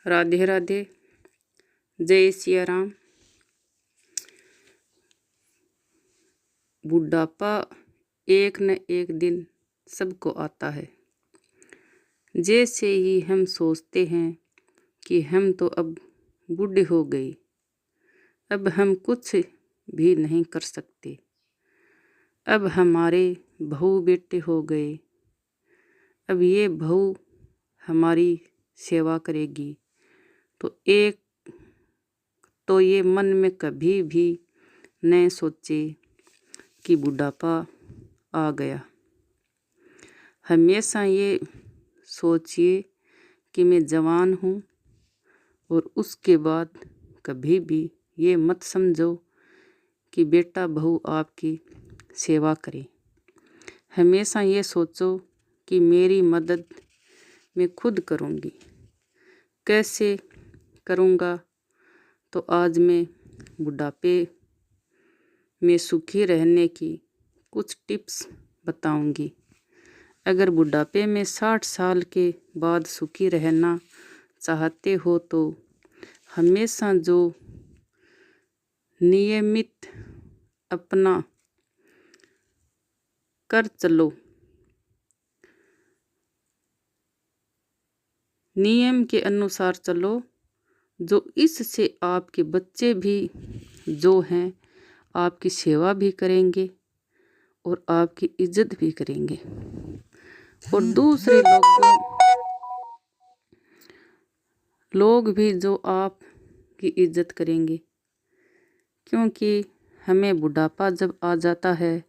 राधे राधे, जय सिया राम। बुढ़ापा एक न एक दिन सबको आता है। जैसे ही हम सोचते हैं कि हम तो अब बूढ़े हो गए, अब हम कुछ भी नहीं कर सकते, अब हमारे बहू बेटे हो गए, अब ये बहू हमारी सेवा करेगी, तो ये मन में कभी भी न सोचे कि बुढ़ापा आ गया। हमेशा ये सोचिए कि मैं जवान हूँ, और उसके बाद कभी भी ये मत समझो कि बेटा बहू आपकी सेवा करे। हमेशा ये सोचो कि मेरी मदद मैं खुद करूँगी। कैसे करूँगा? तो आज मैं बुढ़ापे में सुखी रहने की कुछ टिप्स बताऊंगी। अगर बुढ़ापे में 60 साल के बाद सुखी रहना चाहते हो तो हमेशा जो नियमित अपना कर चलो, नियम के अनुसार चलो, जो इससे आपके बच्चे भी जो हैं आपकी सेवा भी करेंगे और आपकी इज्जत भी करेंगे, और दूसरे लोग भी जो आपकी इज्जत करेंगे। क्योंकि हमें बुढ़ापा जब आ जाता है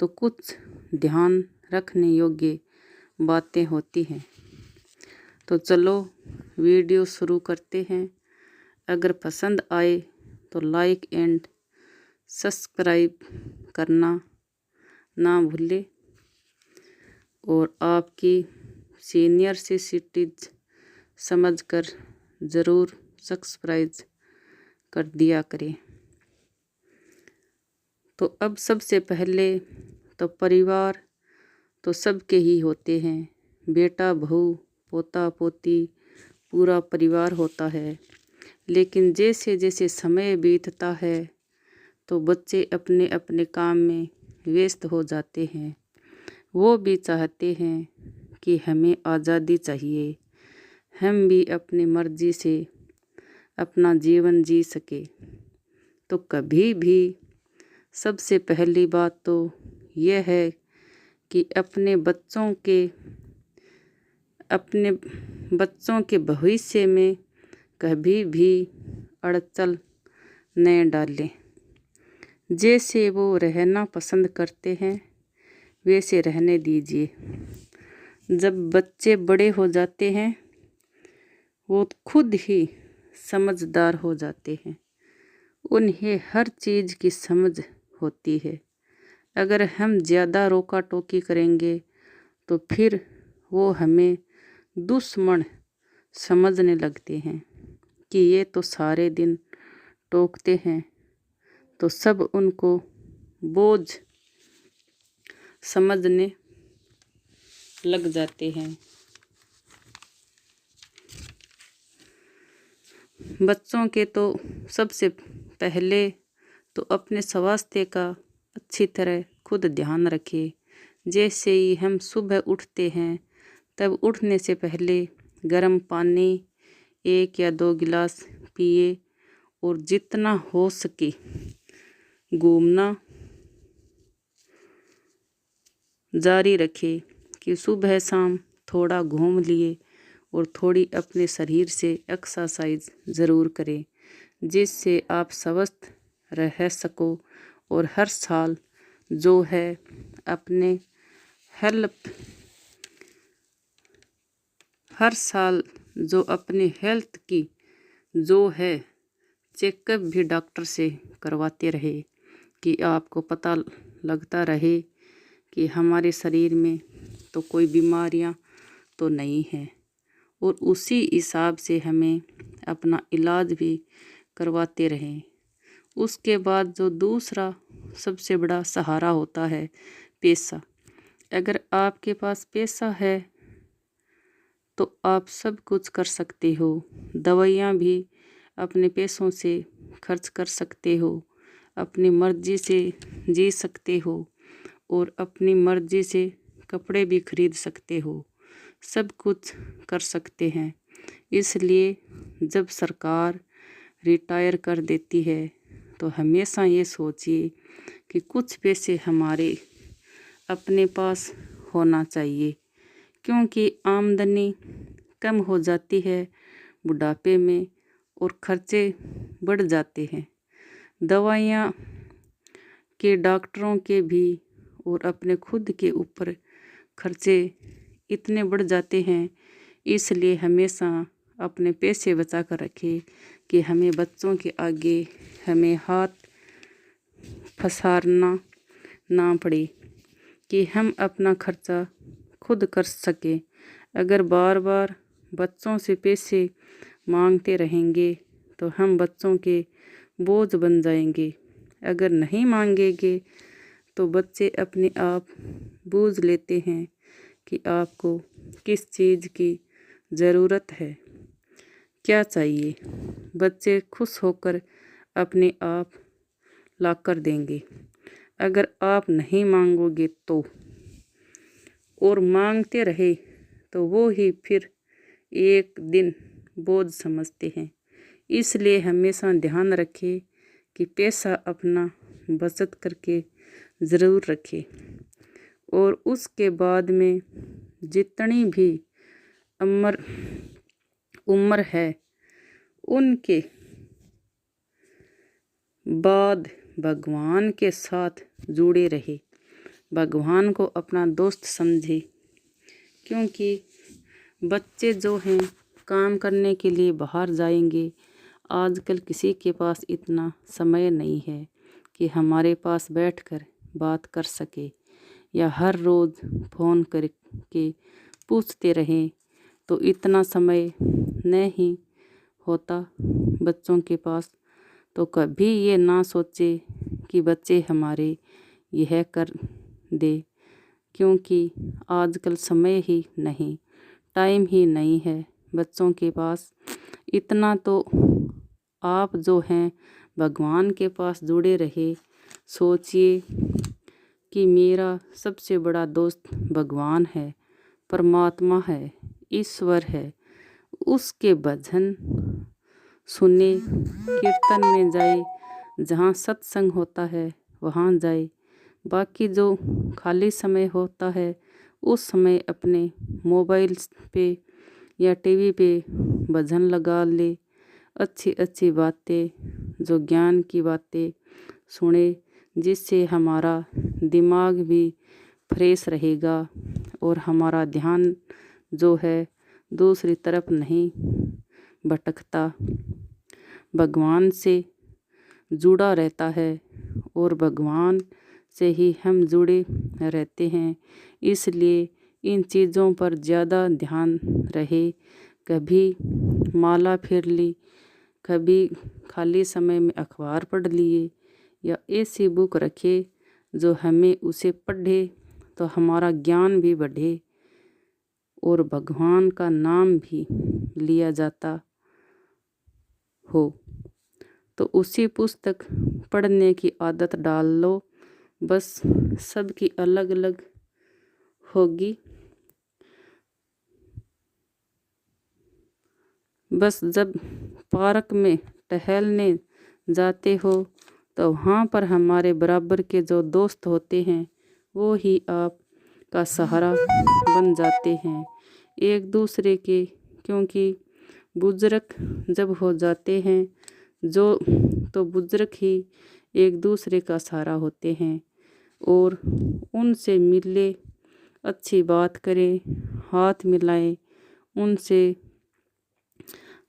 तो कुछ ध्यान रखने योग्य बातें होती हैं। तो चलो वीडियो शुरू करते हैं। अगर पसंद आए तो लाइक एंड सब्सक्राइब करना ना भूले, और आपकी सीनियर सिटीज समझकर ज़रूर सब्सक्राइब कर दिया करें। तो अब सबसे पहले तो परिवार तो सबके ही होते हैं, बेटा बहू पोता पोती पूरा परिवार होता है। लेकिन जैसे जैसे समय बीतता है तो बच्चे अपने अपने काम में व्यस्त हो जाते हैं। वो भी चाहते हैं कि हमें आज़ादी चाहिए, हम भी अपनी मर्जी से अपना जीवन जी सके। तो कभी भी सबसे पहली बात तो यह है कि अपने बच्चों के भविष्य में कभी भी अड़चन न डालें। जैसे वो रहना पसंद करते हैं वैसे रहने दीजिए। जब बच्चे बड़े हो जाते हैं वो खुद ही समझदार हो जाते हैं, उन्हें हर चीज़ की समझ होती है। अगर हम ज़्यादा रोका टोकी करेंगे तो फिर वो हमें दुश्मन समझने लगते हैं कि ये तो सारे दिन टोकते हैं, तो सब उनको बोझ समझने लग जाते हैं। बच्चों के तो सबसे पहले तो अपने स्वास्थ्य का अच्छी तरह खुद ध्यान रखें। जैसे ही हम सुबह उठते हैं तब उठने से पहले गर्म पानी 1 या 2 गिलास पिए, और जितना हो सके घूमना जारी रखें कि सुबह शाम थोड़ा घूम लिए, और थोड़ी अपने शरीर से एक्सरसाइज ज़रूर करें, जिससे आप स्वस्थ रह सको और हर साल जो है अपने हेल्थ की जो है चेकअप भी डॉक्टर से करवाते रहे, कि आपको पता लगता रहे कि हमारे शरीर में तो कोई बीमारियां तो नहीं है, और उसी हिसाब से हमें अपना इलाज भी करवाते रहें। उसके बाद जो दूसरा सबसे बड़ा सहारा होता है पैसा। अगर आपके पास पैसा है तो आप सब कुछ कर सकते हो। दवाइयाँ भी अपने पैसों से खर्च कर सकते हो, अपनी मर्जी से जी सकते हो और अपनी मर्जी से कपड़े भी खरीद सकते हो, सब कुछ कर सकते हैं। इसलिए जब सरकार रिटायर कर देती है तो हमेशा ये सोचिए कि कुछ पैसे हमारे अपने पास होना चाहिए, क्योंकि आमदनी कम हो जाती है बुढ़ापे में और खर्चे बढ़ जाते हैं। दवाइयाँ के, डॉक्टरों के भी और अपने खुद के ऊपर खर्चे इतने बढ़ जाते हैं। इसलिए हमेशा अपने पैसे बचा कर रखें कि हमें बच्चों के आगे हमें हाथ फंसाना ना पड़े, कि हम अपना खर्चा खुद कर सकें। अगर बार बार बच्चों से पैसे मांगते रहेंगे तो हम बच्चों के बोझ बन जाएंगे। अगर नहीं मांगेंगे तो बच्चे अपने आप बूझ लेते हैं कि आपको किस चीज़ की ज़रूरत है, क्या चाहिए। बच्चे खुश होकर अपने आप लाकर देंगे। अगर आप नहीं मांगोगे तो और मांगते रहे तो वो ही फिर एक दिन बोझ समझते हैं। इसलिए हमेशा ध्यान रखें कि पैसा अपना बचत करके ज़रूर रखें और उसके बाद में जितनी भी उम्र है उनके बाद भगवान के साथ जुड़े रहे, भगवान को अपना दोस्त समझे। क्योंकि बच्चे जो हैं काम करने के लिए बाहर जाएंगे। आजकल किसी के पास इतना समय नहीं है कि हमारे पास बैठकर बात कर सके या हर रोज़ फ़ोन करके पूछते रहें, तो इतना समय नहीं होता बच्चों के पास। तो कभी ये ना सोचे कि बच्चे हमारे यह कर दे, क्योंकि आजकल समय ही नहीं, टाइम ही नहीं है बच्चों के पास। इतना तो आप जो हैं भगवान के पास जुड़े रहे। सोचिए कि मेरा सबसे बड़ा दोस्त भगवान है, परमात्मा है, ईश्वर है। उसके भजन सुने, कीर्तन में जाए, जहाँ सत्संग होता है वहाँ जाए। बाकी जो खाली समय होता है उस समय अपने मोबाइल पे या टीवी पे भजन लगा ले, अच्छी अच्छी बातें, जो ज्ञान की बातें सुने, जिससे हमारा दिमाग भी फ्रेश रहेगा और हमारा ध्यान जो है दूसरी तरफ नहीं भटकता, भगवान से जुड़ा रहता है और भगवान से ही हम जुड़े रहते हैं। इसलिए इन चीज़ों पर ज़्यादा ध्यान रहे। कभी माला फेर ली, कभी खाली समय में अखबार पढ़ लिए या ऐसी बुक रखे जो हमें उसे पढ़े तो हमारा ज्ञान भी बढ़े और भगवान का नाम भी लिया जाता हो। तो उसी पुस्तक पढ़ने की आदत डाल लो। बस सबकी अलग अलग होगी। बस जब पार्क में टहलने जाते हो तो वहाँ पर हमारे बराबर के जो दोस्त होते हैं वो ही आपका सहारा बन जाते हैं एक दूसरे के। क्योंकि बुजुर्ग जब हो जाते हैं जो, तो बुजुर्ग ही एक दूसरे का सहारा होते हैं और उनसे मिले, अच्छी बात करें, हाथ मिलाएं, उनसे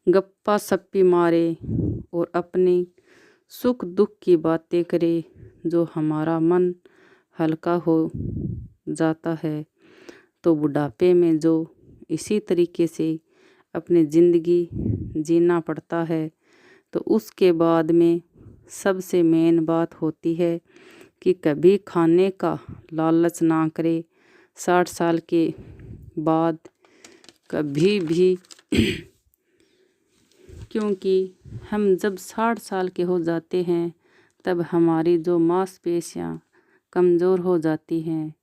गप्पा सप्पी मारे और अपनी सुख दुख की बातें करें, जो हमारा मन हल्का हो जाता है। तो बुढ़ापे में जो इसी तरीके से अपनी ज़िंदगी जीना पड़ता है, तो उसके बाद में सबसे मेन बात होती है कि कभी खाने का लालच ना करे। 60 साल के बाद कभी भी क्योंकि हम जब 60 साल के हो जाते हैं तब हमारी जो मांसपेशियां कमज़ोर हो जाती हैं,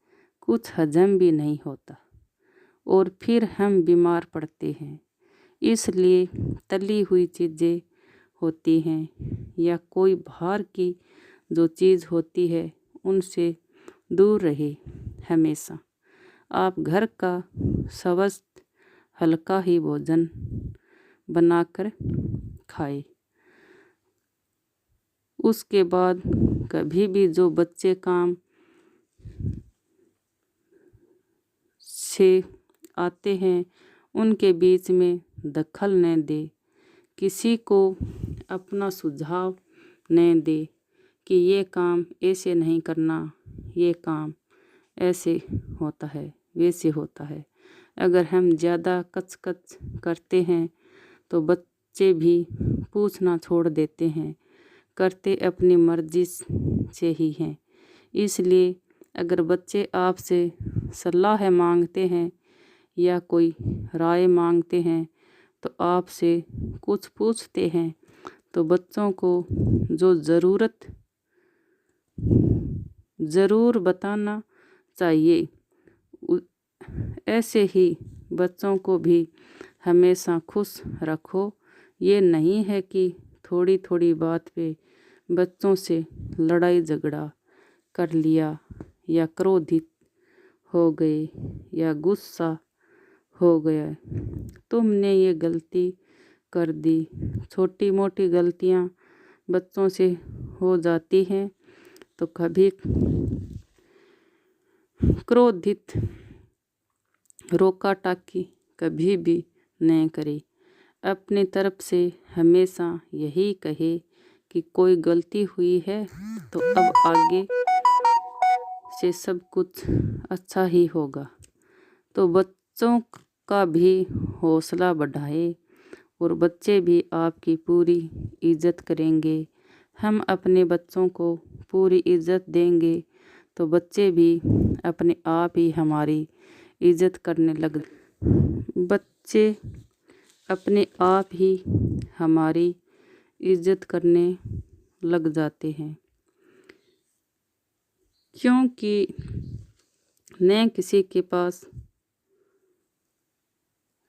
कुछ हजम भी नहीं होता और फिर हम बीमार पड़ते हैं। इसलिए तली हुई चीज़ें होती हैं या कोई बाहर की जो चीज़ होती है उनसे दूर रहे हमेशा। आप घर का स्वस्थ हल्का ही भोजन बनाकर खाएं। उसके बाद कभी भी जो बच्चे काम से आते हैं उनके बीच में दखल न दे, किसी को अपना सुझाव न दे कि ये काम ऐसे नहीं करना, ये काम ऐसे होता है, वैसे होता है। अगर हम ज़्यादा कच करते हैं तो बच्चे भी पूछना छोड़ देते हैं, करते अपनी मर्जी से ही हैं। इसलिए अगर बच्चे आपसे सलाह मांगते हैं या कोई राय मांगते हैं तो आपसे कुछ पूछते हैं तो बच्चों को जो ज़रूर बताना चाहिए। ऐसे ही बच्चों को भी हमेशा खुश रखो। ये नहीं है कि थोड़ी थोड़ी बात पे बच्चों से लड़ाई झगड़ा कर लिया या क्रोधित हो गए या गुस्सा हो गया, तुमने ये गलती कर दी। छोटी मोटी गलतियां बच्चों से हो जाती हैं तो कभी क्रोधित रोका टाकी कभी भी न करे। अपनी तरफ से हमेशा यही कहे कि कोई गलती हुई है तो अब आगे से सब कुछ अच्छा ही होगा। तो बच्चों का भी हौसला बढ़ाए और बच्चे भी आपकी पूरी इज्जत करेंगे। हम अपने बच्चों को पूरी इज्जत देंगे तो बच्चे भी अपने आप ही हमारी इज्जत करने लग बच्चे अपने आप ही हमारी इज्जत करने लग जाते हैं, क्योंकि न किसी के पास।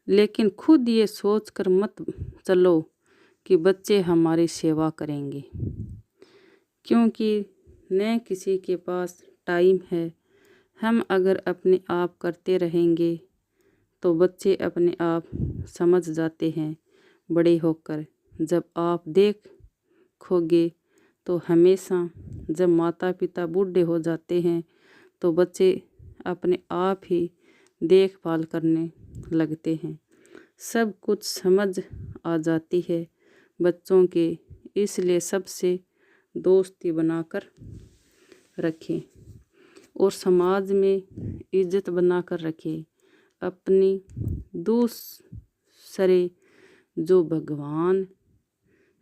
लेकिन खुद ये सोचकर मत चलो कि बच्चे हमारी सेवा करेंगे, क्योंकि न किसी के पास टाइम है। हम अगर अपने आप करते रहेंगे तो बच्चे अपने आप समझ जाते हैं बड़े होकर। जब आप देखोगे तो हमेशा जब माता पिता बूढ़े हो जाते हैं तो बच्चे अपने आप ही देखभाल करने लगते हैं। सब कुछ समझ आ जाती है बच्चों के। इसलिए सबसे दोस्ती बनाकर रखें और समाज में इज्जत बनाकर रखें। अपनी दूसरे जो भगवान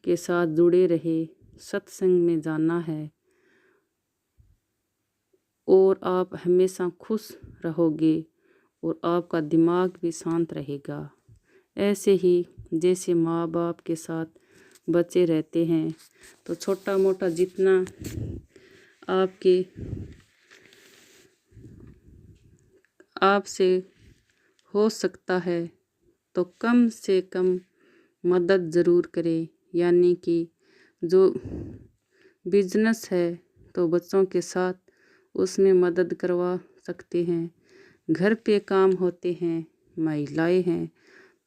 के साथ जुड़े रहे, सत्संग में जाना है और आप हमेशा खुश रहोगे और आपका दिमाग भी शांत रहेगा। ऐसे ही जैसे माँ बाप के साथ बच्चे रहते हैं तो छोटा मोटा जितना आपसे हो सकता है तो कम से कम मदद ज़रूर करें। यानी कि जो बिजनेस है तो बच्चों के साथ उसमें मदद करवा सकते हैं। घर पे काम होते हैं, महिलाएं हैं,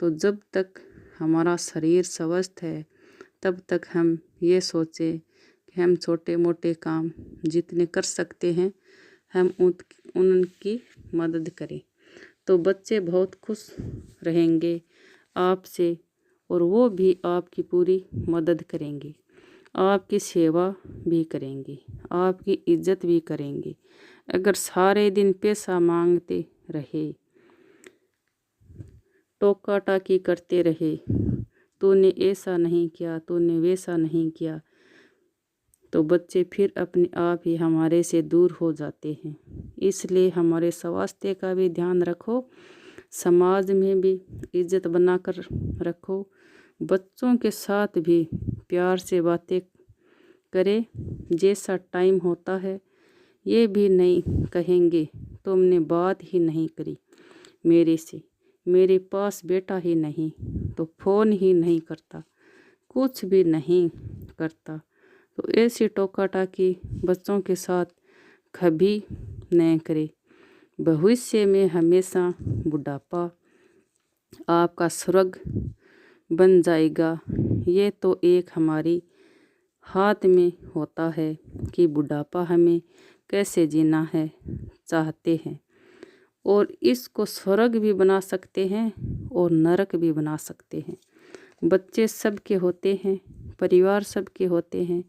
तो जब तक हमारा शरीर स्वस्थ है तब तक हम ये सोचें कि हम छोटे मोटे काम जितने कर सकते हैं हम उनकी मदद करें तो बच्चे बहुत खुश रहेंगे आपसे और वो भी आपकी पूरी मदद करेंगे, आपकी सेवा भी करेंगे, आपकी इज्जत भी करेंगे। अगर सारे दिन पैसा मांगते रहे, टोका टाकी करते रहे, तूने ऐसा नहीं किया, तूने वैसा नहीं किया, तो बच्चे फिर अपने आप ही हमारे से दूर हो जाते हैं। इसलिए हमारे स्वास्थ्य का भी ध्यान रखो, समाज में भी इज्जत बनाकर रखो। बच्चों के साथ भी प्यार से बातें करे। जैसा टाइम होता है ये भी नहीं कहेंगे तुमने बात ही नहीं करी मेरे से, मेरे पास बेटा ही नहीं तो फ़ोन ही नहीं करता, कुछ भी नहीं करता। तो ऐसी टोका टाकी बच्चों के साथ कभी न करे। भविष्य में हमेशा बुढ़ापा आपका स्वर्ग बन जाएगा। ये तो एक हमारी हाथ में होता है कि बुढ़ापा हमें कैसे जीना है चाहते हैं, और इसको स्वर्ग भी बना सकते हैं और नरक भी बना सकते हैं। बच्चे सबके होते हैं, परिवार सबके होते हैं,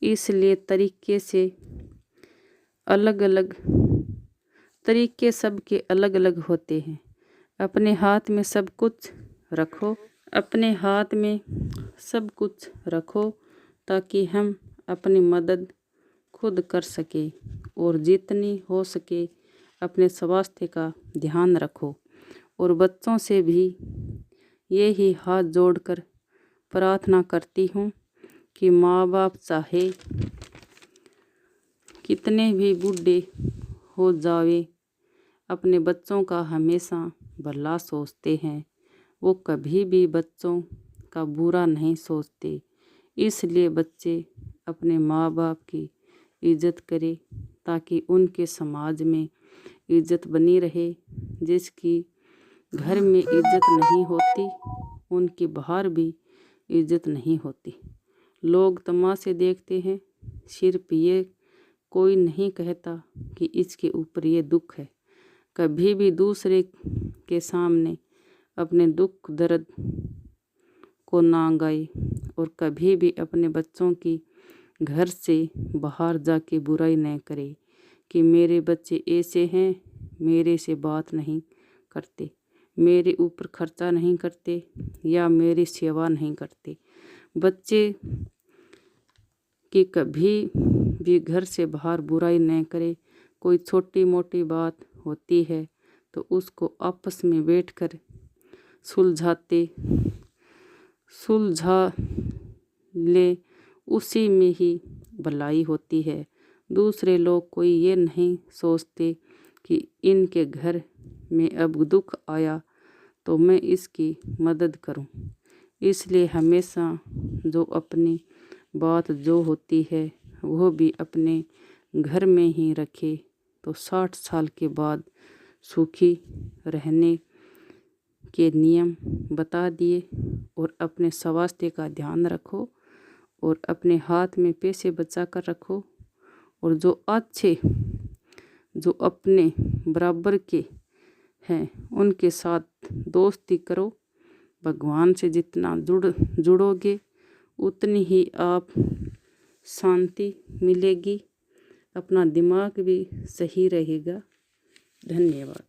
इसलिए तरीके सबके अलग अलग होते हैं। अपने हाथ में सब कुछ रखो, ताकि हम अपनी मदद खुद कर सके, और जितनी हो सके अपने स्वास्थ्य का ध्यान रखो। और बच्चों से भी यही हाथ जोड़कर प्रार्थना करती हूँ कि माँ बाप चाहे कितने भी बूढ़े हो जावे, अपने बच्चों का हमेशा भला सोचते हैं। वो कभी भी बच्चों का बुरा नहीं सोचते। इसलिए बच्चे अपने माँ बाप की इज्जत करें, ताकि उनके समाज में इज्जत बनी रहे। जिसकी घर में इज्जत नहीं होती उनकी बाहर भी इज्जत नहीं होती। लोग तमाशे देखते हैं, सिर्फ ये कोई नहीं कहता कि इसके ऊपर ये दुख है। कभी भी दूसरे के सामने अपने दुख दर्द को ना गाए, और कभी भी अपने बच्चों की घर से बाहर जाके बुराई न करे कि मेरे बच्चे ऐसे हैं, मेरे से बात नहीं करते, मेरे ऊपर खर्चा नहीं करते या मेरी सेवा नहीं करते। बच्चे कि कभी भी घर से बाहर बुराई न करे। कोई छोटी मोटी बात होती है तो उसको आपस में बैठकर सुलझा ले, उसी में ही भलाई होती है। दूसरे लोग कोई ये नहीं सोचते कि इनके घर में अब दुख आया तो मैं इसकी मदद करूं। इसलिए हमेशा जो अपनी बात जो होती है वो भी अपने घर में ही रखे, तो 60 साल के बाद सुखी रहने के नियम बता दिए। और अपने स्वास्थ्य का ध्यान रखो, और अपने हाथ में पैसे बचा कर रखो, और जो अपने बराबर के हैं उनके साथ दोस्ती करो। भगवान से जितना जुड़ोगे उतनी ही आप शांति मिलेगी, अपना दिमाग भी सही रहेगा। धन्यवाद।